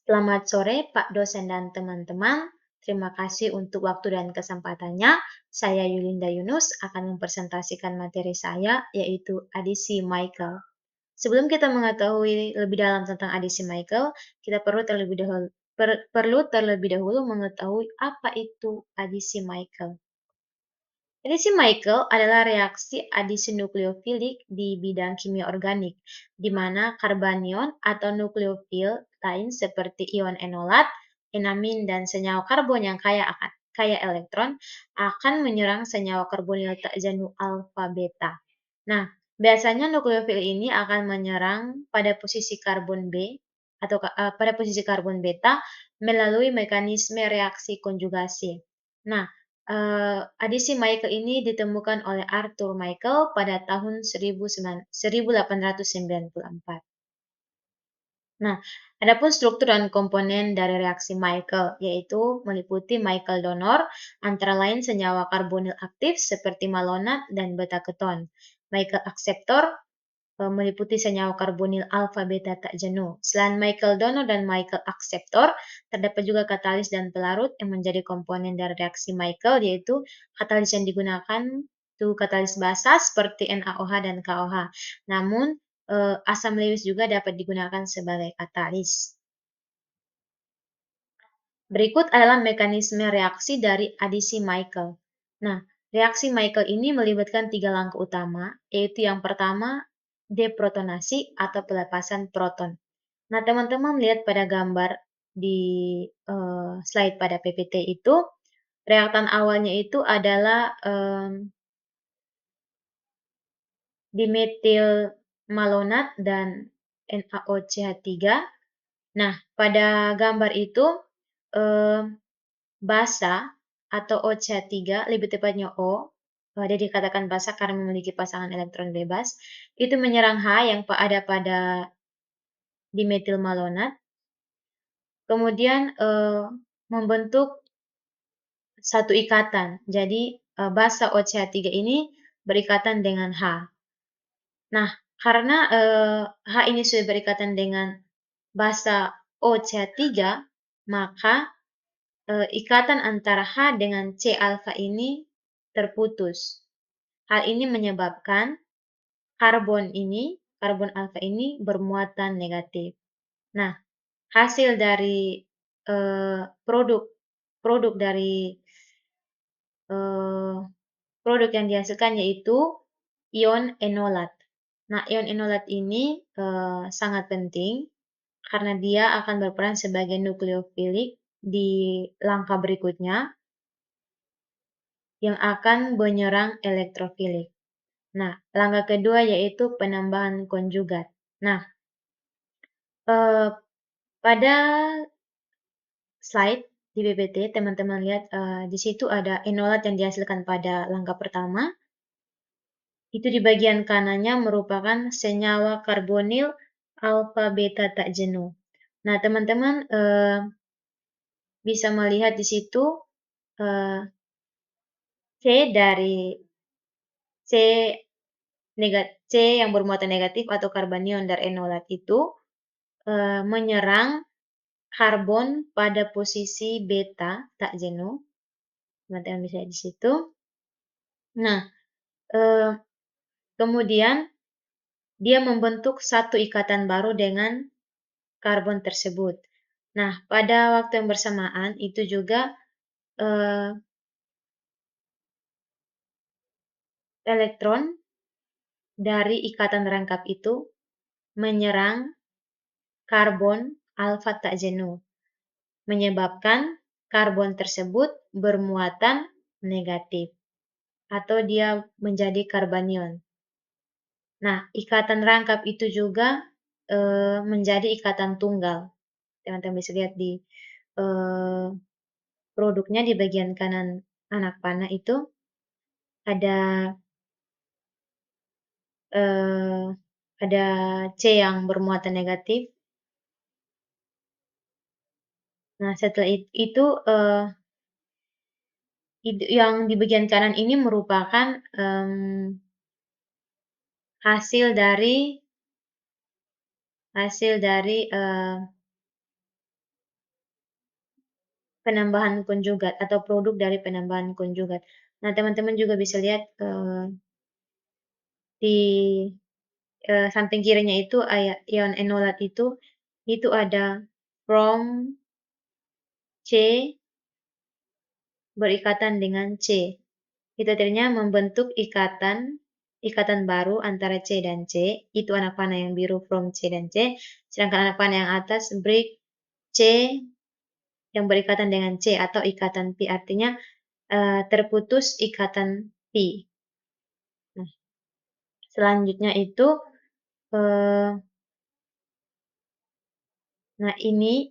Selamat sore Pak dosen dan teman-teman. Terima kasih untuk waktu dan kesempatannya. Saya Yulinda Yunus akan mempresentasikan materi saya, yaitu adisi Michael. Sebelum kita mengetahui lebih dalam tentang adisi Michael, kita perlu terlebih dahulu mengetahui apa itu adisi Michael. Adisi Michael adalah reaksi adisi nukleofilik di bidang kimia organik, di mana karbanion atau nukleofil lain seperti ion enolat, enamin, dan senyawa karbon yang kaya elektron akan menyerang senyawa karbonil tak jenuh alfa beta. Nah, biasanya nukleofil ini akan menyerang pada posisi karbon B atau pada posisi karbon beta melalui mekanisme reaksi konjugasi. Nah, adisi Michael ini ditemukan oleh Arthur Michael pada tahun 1894. Nah, adapun struktur dan komponen dari reaksi Michael, yaitu meliputi Michael donor, antara lain senyawa karbonil aktif seperti malonat dan beta keton. Michael akseptor meliputi senyawa karbonil alfa beta tak jenuh. Selain Michael donor dan Michael akseptor, terdapat juga katalis dan pelarut yang menjadi komponen dari reaksi Michael, yaitu katalis yang digunakan itu katalis basa seperti NaOH dan KOH. Namun, asam Lewis juga dapat digunakan sebagai katalis. Berikut adalah mekanisme reaksi dari adisi Michael. Nah, reaksi Michael ini melibatkan 3 langkah utama, yaitu yang pertama, deprotonasi atau pelepasan proton. Nah, teman-teman lihat pada gambar di slide pada PPT itu, reaktan awalnya itu adalah dimetil malonat dan NaOCH3. Nah, pada gambar itu basa atau OCH3, lebih tepatnya O, dia dikatakan basa karena memiliki pasangan elektron bebas, itu menyerang H yang ada pada dimetil malonat, kemudian membentuk satu ikatan. Jadi basa OCH3 ini berikatan dengan H. Nah, karena H ini sudah berikatan dengan basa OCH3, maka ikatan antara H dengan C alfa ini terputus. Hal ini menyebabkan karbon alfa ini bermuatan negatif. Nah, hasil dari produk dari produk yang dihasilkan yaitu ion enolat. Nah, ion enolat ini sangat penting karena dia akan berperan sebagai nukleofilik di langkah berikutnya yang akan menyerang elektrofilik. Nah, langkah kedua yaitu penambahan konjugat. Nah, pada slide di PPT, teman-teman lihat di situ ada enolat yang dihasilkan pada langkah pertama. Itu di bagian kanannya merupakan senyawa karbonil alfa beta tak jenuh. Nah, teman-teman bisa melihat di situ C C yang bermuatan negatif atau karbanion dari enolat itu menyerang karbon pada posisi beta tak jenuh. Teman-teman bisa lihat di situ. Nah, kemudian dia membentuk satu ikatan baru dengan karbon tersebut. Nah, pada waktu yang bersamaan itu juga elektron dari ikatan rangkap itu menyerang karbon alfa tak jenuh, menyebabkan karbon tersebut bermuatan negatif atau dia menjadi karbanion. Nah, ikatan rangkap itu juga menjadi ikatan tunggal. Teman-teman bisa lihat di produknya di bagian kanan anak panah itu ada ada C yang bermuatan negatif. Nah, setelah itu yang di bagian kanan ini merupakan hasil dari penambahan konjugat atau produk dari penambahan konjugat. Nah, teman-teman juga bisa lihat di samping kirinya itu ion enolat itu ada from C berikatan dengan C. Itu artinya membentuk ikatan baru antara C dan C, itu anak panah yang biru from C dan C, sedangkan anak panah yang atas break C yang berikatan dengan C atau ikatan pi, artinya terputus ikatan pi. Nah, selanjutnya itu, eh, nah ini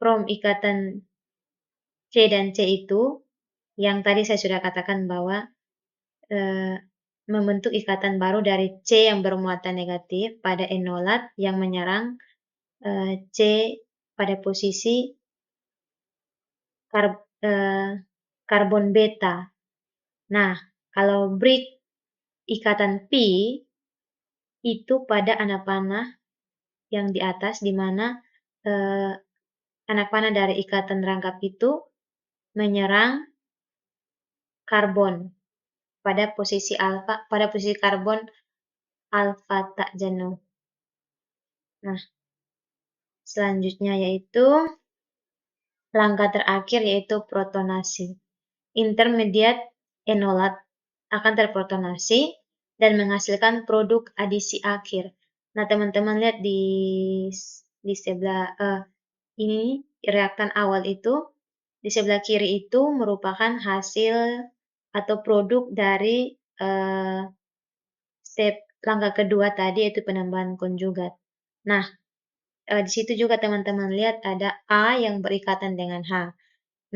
from ikatan C dan C itu, yang tadi saya sudah katakan bahwa eh, membentuk ikatan baru dari C yang bermuatan negatif pada enolat yang menyerang C pada posisi kar karbon beta. Nah, kalau break ikatan pi itu pada anak panah yang di atas, di mana eh, anak panah dari ikatan rangkap itu menyerang karbon pada posisi karbon alfa tak jenuh. Nah, selanjutnya yaitu langkah terakhir yaitu protonasi. Intermediate enolat akan terprotonasi dan menghasilkan produk adisi akhir. Nah, teman-teman lihat di sebelah ini reaktan awal itu, di sebelah kiri itu merupakan hasil atau produk dari step langkah kedua tadi yaitu penambahan konjugat. Nah, di situ juga teman-teman lihat ada A yang berikatan dengan H.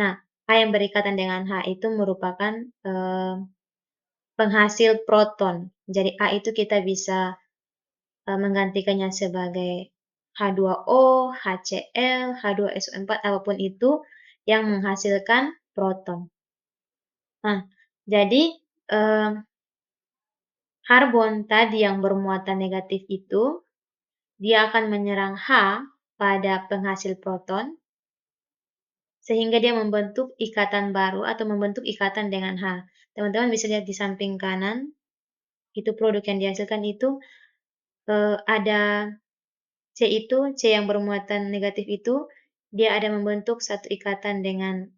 Nah, A yang berikatan dengan H itu merupakan penghasil proton. Jadi A itu kita bisa menggantikannya sebagai H2O, HCl, H2SO4, apapun itu yang menghasilkan proton. Nah, jadi karbon tadi yang bermuatan negatif itu, dia akan menyerang H pada penghasil proton, sehingga dia membentuk ikatan baru atau membentuk ikatan dengan H. Teman-teman bisa lihat di samping kanan, itu produk yang dihasilkan itu ada C yang bermuatan negatif itu, dia ada membentuk satu ikatan dengan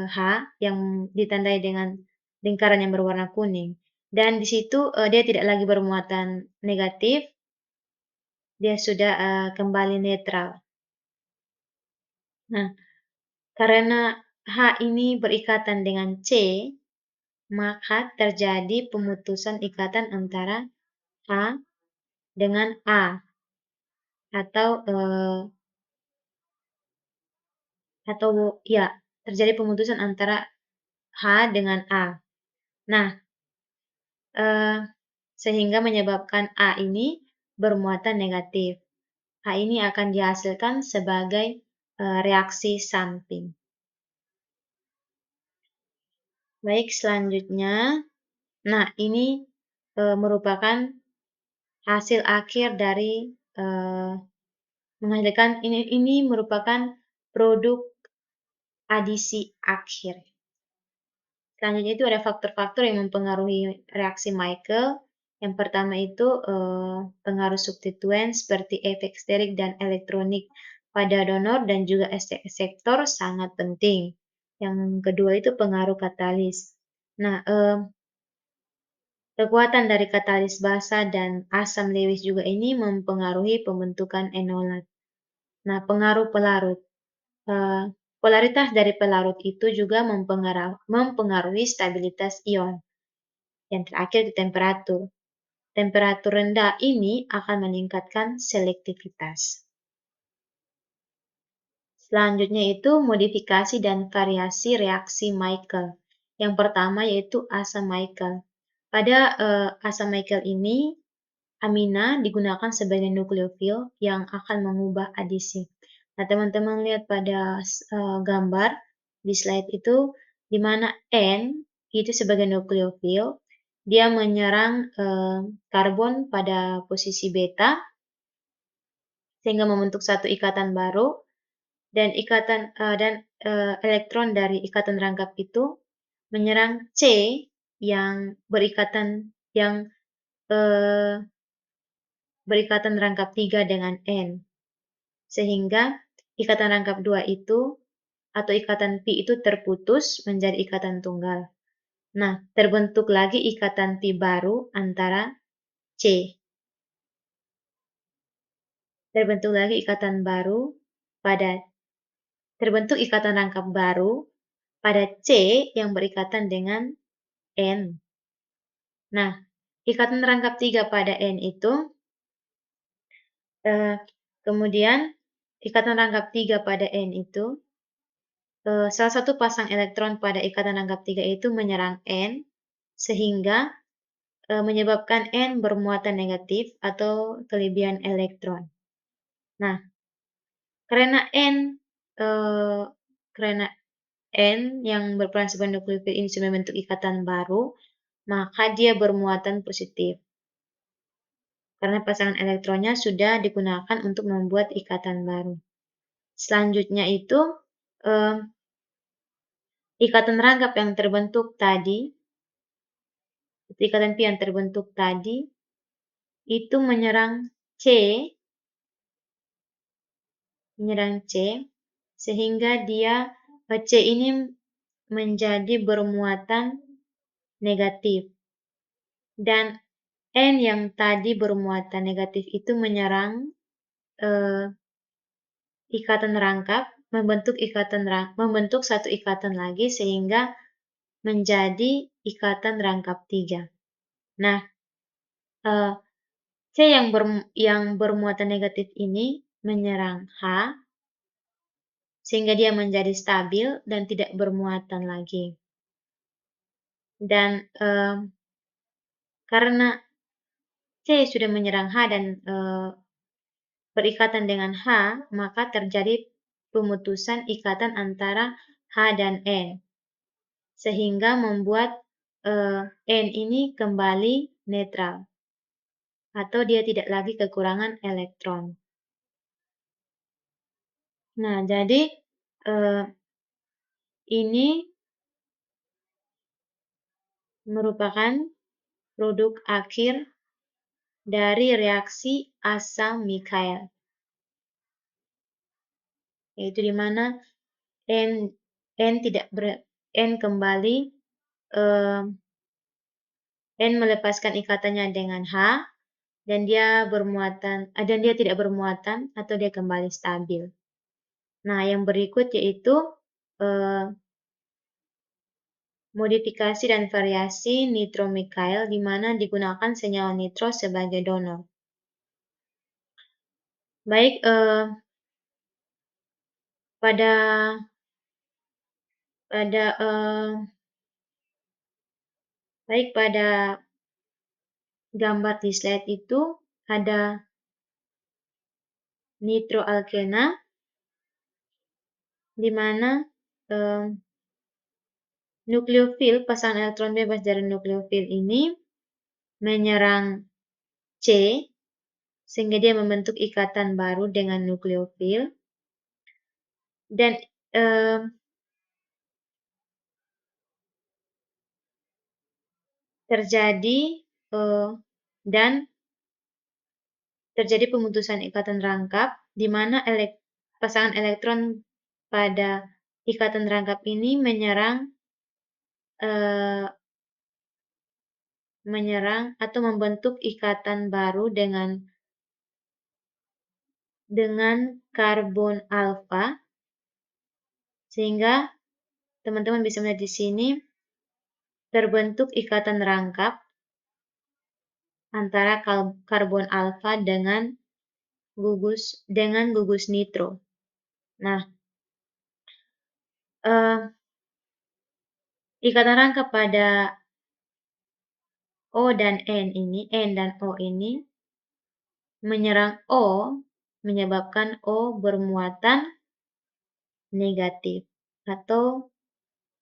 H yang ditandai dengan lingkaran yang berwarna kuning. Dan di situ dia tidak lagi bermuatan negatif, dia sudah kembali netral. Nah, karena H ini berikatan dengan C, maka terjadi pemutusan ikatan antara H dengan A atau ya terjadi pemutusan antara H dengan A. Nah, sehingga menyebabkan A ini bermuatan negatif. A ini akan dihasilkan sebagai reaksi samping. Baik, selanjutnya, nah ini merupakan hasil akhir dari menghasilkan ini merupakan produk adisi akhir. Selanjutnya itu ada faktor-faktor yang mempengaruhi reaksi Michael. Yang pertama itu pengaruh substituen seperti efek sterik dan elektronik pada donor dan juga reseptor sangat penting. Yang kedua itu pengaruh katalis. Nah, kekuatan dari katalis basa dan asam Lewis juga ini mempengaruhi pembentukan enolat. Nah, pengaruh pelarut. Polaritas dari pelarut itu juga mempengaruhi stabilitas ion. Yang terakhir di temperatur. Temperatur rendah ini akan meningkatkan selektivitas. Selanjutnya itu modifikasi dan variasi reaksi Michael. Yang pertama yaitu asam Michael. Pada asam Michael ini, amina digunakan sebagai nukleofil yang akan mengubah adisi. Nah, teman-teman lihat pada gambar di slide itu, di mana N itu sebagai nukleofil, dia menyerang karbon pada posisi beta, sehingga membentuk satu ikatan baru. elektron dari ikatan rangkap itu menyerang C yang eh, berikatan rangkap 3 dengan N. Sehingga ikatan rangkap 2 itu atau ikatan pi itu terputus menjadi ikatan tunggal. Nah, terbentuk lagi ikatan pi baru antara C. Terbentuk lagi terbentuk ikatan rangkap baru pada C yang berikatan dengan N. Nah, ikatan rangkap 3 pada N itu kemudian ikatan rangkap 3 pada N itu salah satu pasang elektron pada ikatan rangkap 3 itu menyerang N sehingga menyebabkan N bermuatan negatif atau kelebihan elektron. Nah, karena N eh, karena N yang berperan sebagai nukleofil ini sudah membentuk ikatan baru, maka dia bermuatan positif. Karena pasangan elektronnya sudah digunakan untuk membuat ikatan baru. Selanjutnya itu eh, ikatan rangkap yang terbentuk tadi, ikatan pi yang terbentuk tadi, itu menyerang C, sehingga C ini menjadi bermuatan negatif. Dan N yang tadi bermuatan negatif itu menyerang ikatan rangkap, membentuk satu ikatan lagi sehingga menjadi ikatan rangkap 3. Nah, C yang bermuatan negatif ini menyerang H sehingga dia menjadi stabil dan tidak bermuatan lagi. Dan karena C sudah menyerang H dan berikatan dengan H, maka terjadi pemutusan ikatan antara H dan N. Sehingga membuat N ini kembali netral. Atau dia tidak lagi kekurangan elektron. Nah, jadi ini merupakan produk akhir dari reaksi asam Mikhael, yaitu di mana N kembali N melepaskan ikatannya dengan H dan dia tidak bermuatan atau dia kembali stabil. Nah, yang berikut yaitu modifikasi dan variasi nitromikhael di mana digunakan senyawa nitro sebagai donor. Baik pada gambar di slide itu ada nitroalkena di mana nukleofil pasangan elektron bebas dari nukleofil ini menyerang C sehingga dia membentuk ikatan baru dengan nukleofil dan terjadi pemutusan ikatan rangkap di mana pasangan elektron pada ikatan rangkap ini menyerang atau membentuk ikatan baru dengan karbon alfa, sehingga teman-teman bisa melihat di sini terbentuk ikatan rangkap antara karbon alfa dengan gugus nitro. Nah, ikatan rangkap pada N dan O ini menyerang O, menyebabkan O bermuatan negatif atau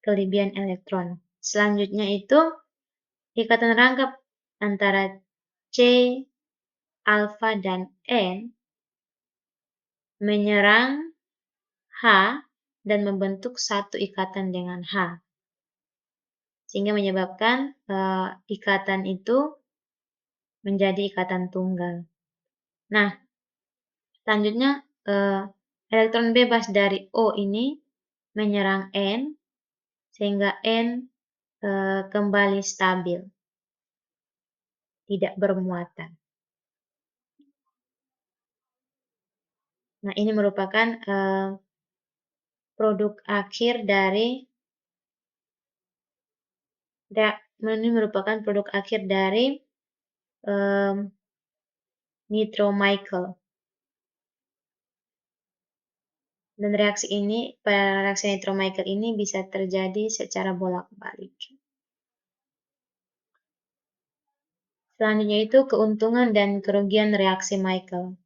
kelebihan elektron. Selanjutnya itu ikatan rangkap antara C, alfa, dan N menyerang H dan membentuk satu ikatan dengan H, sehingga menyebabkan ikatan itu menjadi ikatan tunggal. Nah, selanjutnya elektron bebas dari O ini menyerang N sehingga N kembali stabil, tidak bermuatan. Nah, ini merupakan produk akhir dari Nitromical. Dan reaksi Nitromical ini bisa terjadi secara bolak-balik. Selanjutnya itu keuntungan dan kerugian reaksi Michael.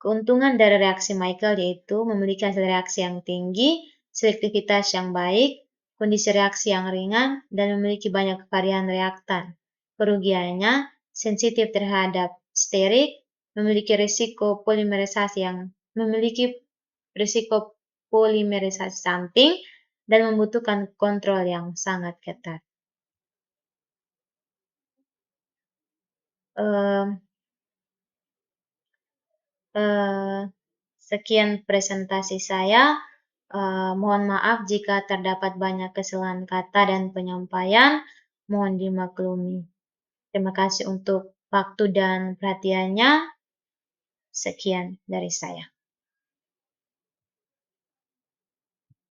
Keuntungan dari reaksi Michael yaitu memiliki hasil reaksi yang tinggi, selektivitas yang baik, kondisi reaksi yang ringan, dan memiliki banyak varian reaktan. Kerugiannya, sensitif terhadap sterik, memiliki risiko polimerisasi samping, dan membutuhkan kontrol yang sangat ketat. Sekian presentasi saya. Mohon maaf jika terdapat banyak kesalahan kata dan penyampaian. Mohon dimaklumi. Terima kasih untuk waktu dan perhatiannya. Sekian dari saya.